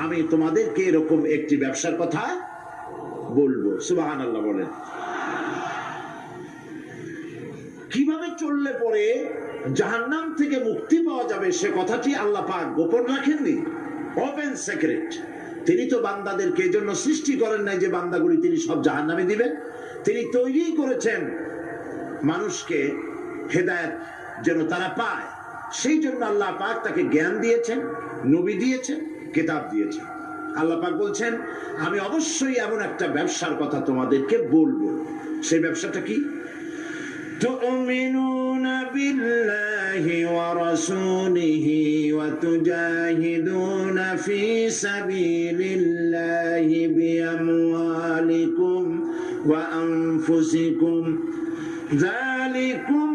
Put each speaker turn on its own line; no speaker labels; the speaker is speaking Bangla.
আমি তোমাদেরকে এরকম একটি ব্যবসার কথা বলবো। সুবহানাল্লাহ বলেন। কিভাবে চললে পরে জাহান্নাম থেকে মুক্তি পাওয়া যাবে সে কথাটি আল্লাহ পাক গোপন রাখেননি, ওপেন সিক্রেট। তিনি তো বান্দাদেরকে এজন্য সৃষ্টি করেন নাই যে বান্দাগুলি তিনি সব জাহান্নামে দিবেন। তিনি তৈরি করেছেন মানুষকে হেদায়েত যেন তারা পায়, সেই জন্য আল্লাহ পাক তাকে জ্ঞান দিয়েছেন, নবী দিয়েছেন, কিতাব দিয়েছেন। আল্লাহ পাক বলছেন আমি অবশ্যই এমন একটা ব্যবসার কথা তোমাদেরকে বলবো। সেই ব্যবসাটা কি? تؤمنون بالله ورسوله وتجاهدون في سبيل الله بأموالكم وأنفسكم ذلكم